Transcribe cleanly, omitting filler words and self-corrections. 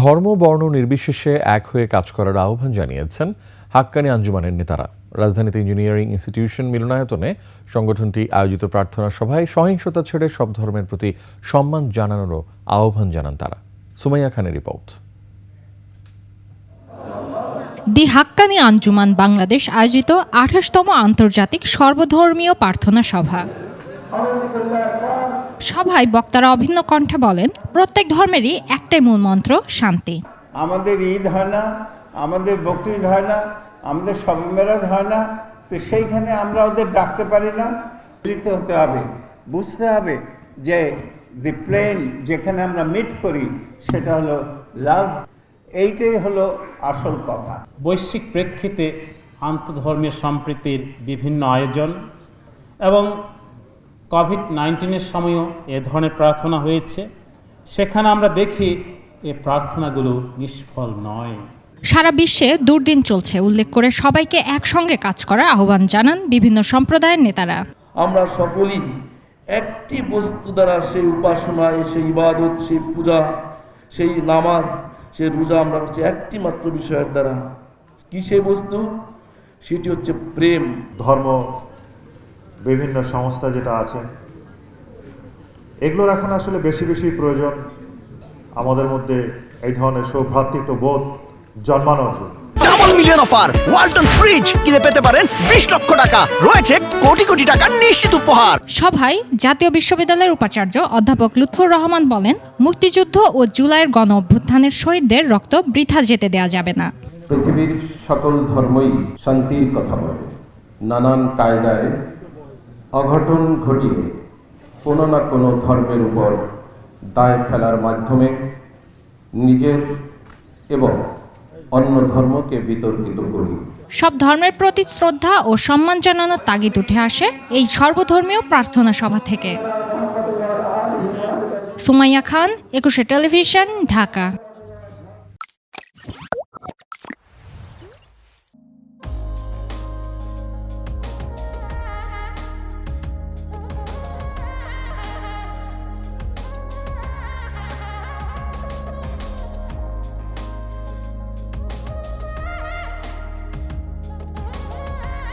ধর্ম বর্ণ নির্বিশেষে এক হয়ে কাজ করার আহ্বান জানিয়েছেন হাক্কানি আঞ্জুমানের নেতারা। রাজধানীতে ইঞ্জিনিয়ারিং ইনস্টিটিউশন মিলনায়তনে সংগঠনটি আয়োজিত প্রার্থনা সভায় সহিংসতা ছেড়ে সব ধর্মের প্রতি সম্মান জানানোরও আহ্বান জানান তারা। সুমাইয়া খানের রিপোর্ট। দি হাক্কানি আঞ্জুমান বাংলাদেশ আয়োজিত ২৮তম আন্তর্জাতিক সর্বধর্মীয় প্রার্থনা সভা। সভায় বক্তারা অভিন্ন কণ্ঠে বলেন, প্রত্যেক ধর্মেরই একটাই মূল মন্ত্র শান্তি। আমাদের ঈদ হয় না, আমাদের বকরিদ হয় না, আমাদের শবে মেরাজ হয় না, তো সেইখানে আমরা ওদের ডাকতে পারি না। মিলিত হতে হবে, বুঝতে হবে যে দি প্লেন যেখানে আমরা মিট করি সেটা হলো লাভ। এইটাই হলো আসল কথা। বৈশ্বিক প্রেক্ষিতে আন্তঃধর্মীয় সম্প্রীতির বিভিন্ন আয়োজন এবং কোভিড-19 সময়ও এ ধরনের প্রার্থনা হয়েছে। সেখানে আমরা দেখি এ প্রার্থনাগুলো নিষ্ফল নয়। সারা বিশ্বে দুর্দিন চলছে উল্লেখ করে সবাইকে একসঙ্গে কাজ করার আহ্বান জানান বিভিন্ন সম্প্রদায়ের নেতারা। আমরা সকলেই একটি বস্তু দ্বারা সেই উপাসনায়, সেই ইবাদত, সেই পূজা, সেই নামাজ, সেই রোজা আমরা করছি একটি মাত্র বিষয়ের দ্বারা। কি সেই বস্তু? সেটি হচ্ছে প্রেম। ধর্ম বিভিন্ন সংস্থা যেটা আছে, এগুলোর এখন আসলে বেশি বেশি প্রয়োজন আমাদের মধ্যে এই ধরনের সৌভ্রাতৃত্ব বোধ জন্মানোর জন্য। Double million offer Walton fridge কিনে পেতে পারেন ২০ লক্ষ টাকা, রয়েছে কোটি কোটি টাকার নিশ্চিত উপহার। সভায় জাতীয় বিশ্ববিদ্যালয়ের উপাচার্য অধ্যাপক লুৎফর রহমান বলেন, মুক্তিযুদ্ধ ও জুলাইয়ের গণ অভ্যুত্থানের শহীদদের রক্ত বৃথা যেতে দেওয়া যাবে না। পৃথিবীর সকল ধর্মই শান্তির কথা বলে, নানান কায়দায় অঘটন ঘটিয়ে কোনো না কোনো ধর্মের উপর দায় ফেলার মাধ্যমে নিজের এবং অন্য ধর্মকে বিতর্কিত করি। সব ধর্মের প্রতি শ্রদ্ধা ও সম্মান জানানোর তাগিদ উঠে আসে এই সর্বধর্মীয় প্রার্থনা সভা থেকে। সুমাইয়া খান, ২১ টেলিভিশন, ঢাকা।